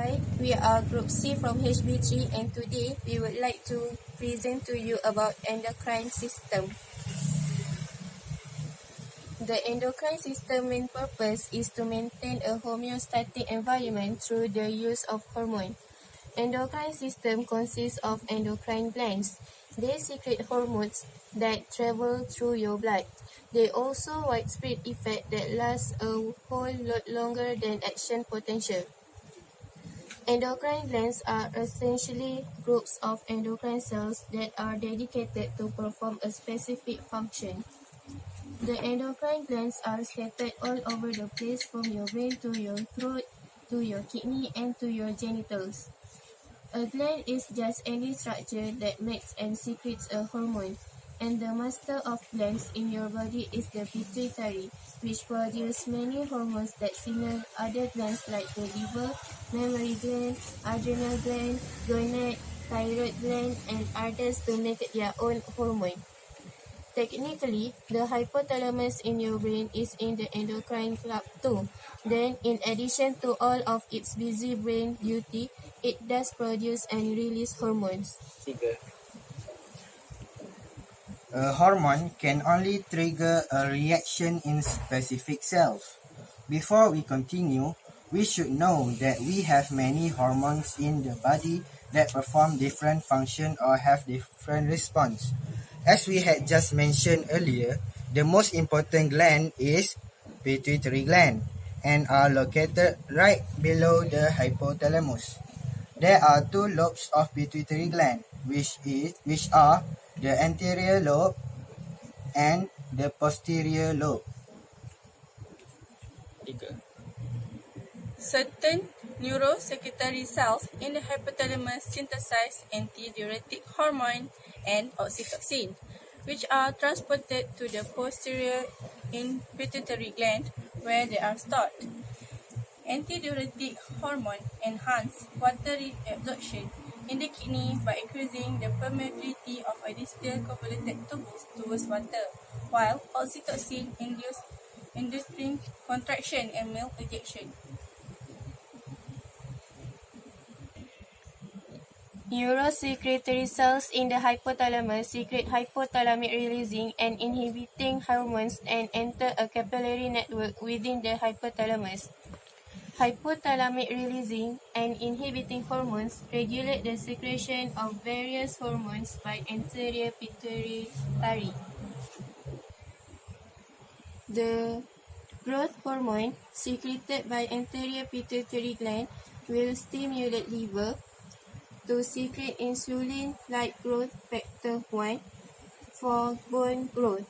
Hi, we are Group C from HB3 and today we would like to present to you about endocrine system. The endocrine system main purpose is to maintain a homeostatic environment through the use of hormone. Endocrine system consists of endocrine glands. They secrete hormones that travel through your blood. They also widespread effect that lasts a whole lot longer than action potential. Endocrine glands are essentially groups of endocrine cells that are dedicated to perform a specific function. The endocrine glands are scattered all over the place from your brain to your throat, to your kidney and to your genitals. A gland is just any structure that makes and secretes a hormone, and the master of glands in your body is the pituitary, which produces many hormones that signal other glands like the liver, mammary gland, adrenal gland, gonad, thyroid gland, and others to make their own hormone. Technically, the hypothalamus in your brain is in the endocrine club too. Then, in addition to all of its busy brain duty, it does produce and release hormones. A hormone can only trigger a reaction in specific cells. Before we continue, we should know that we have many hormones in the body that perform different functions or have different response. As we had just mentioned earlier, the most important gland is pituitary gland and are located right below the hypothalamus. There are two lobes of pituitary gland, which are the anterior lobe and the posterior lobe. Certain neurosecretory cells in the hypothalamus synthesize antidiuretic hormone and oxytocin, which are transported to the posterior in pituitary gland where they are stored. Antidiuretic hormone enhance water reabsorption in the kidney by increasing the permeability of a distal convoluted tubule towards water, while oxytocin inducing contraction and milk ejection. Neurosecretory cells in the hypothalamus secrete hypothalamic-releasing and inhibiting hormones and enter a capillary network within the hypothalamus. Hypothalamic-releasing and inhibiting hormones regulate the secretion of various hormones by anterior pituitary. The growth hormone secreted by anterior pituitary gland will stimulate liver to secrete insulin like growth factor 1 for bone growth.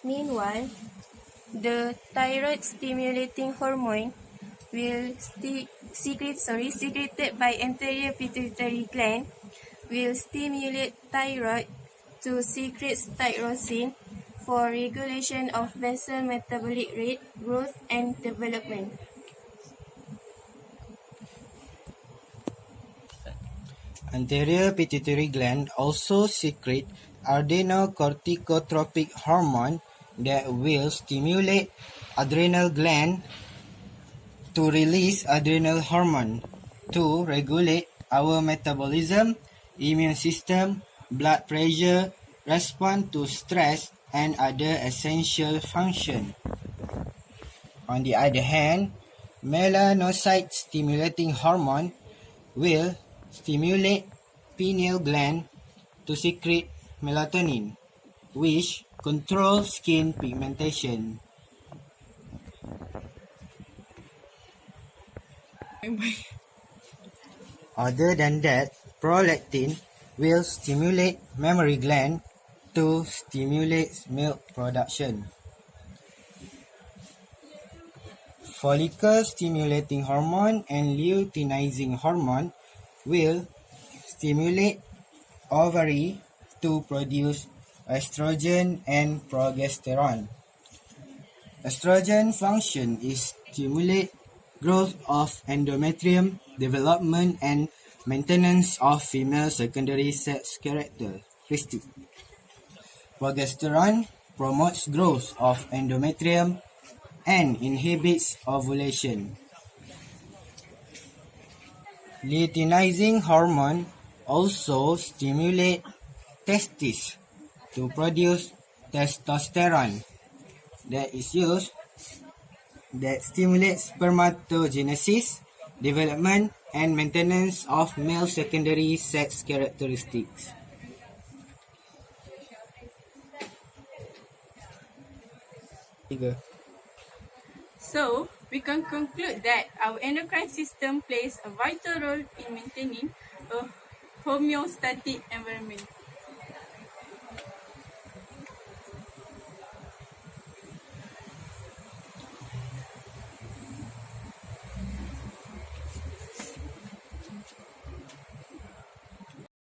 Meanwhile, the thyroid stimulating hormone will secreted by anterior pituitary gland will stimulate thyroid to secrete tyrosine for regulation of basal metabolic rate, growth, and development. Anterior pituitary gland also secrete adrenocorticotropic hormone that will stimulate adrenal gland to release adrenal hormone to regulate our metabolism, immune system, blood pressure, respond to stress, and other essential functions. On the other hand, melanocyte stimulating hormone will stimulate pineal gland to secrete melatonin, which controls skin pigmentation. Other than that, prolactin will stimulate mammary gland to stimulate milk production. Follicle stimulating hormone and luteinizing hormone will stimulate ovary to produce estrogen and progesterone. Estrogen function is stimulate growth of endometrium, development and maintenance of female secondary sex characteristics. Progesterone promotes growth of endometrium and inhibits ovulation. Luteinizing hormone also stimulate testes to produce testosterone that is used that stimulates spermatogenesis, development, and maintenance of male secondary sex characteristics. So, we can conclude that our endocrine system plays a vital role in maintaining a homeostatic environment.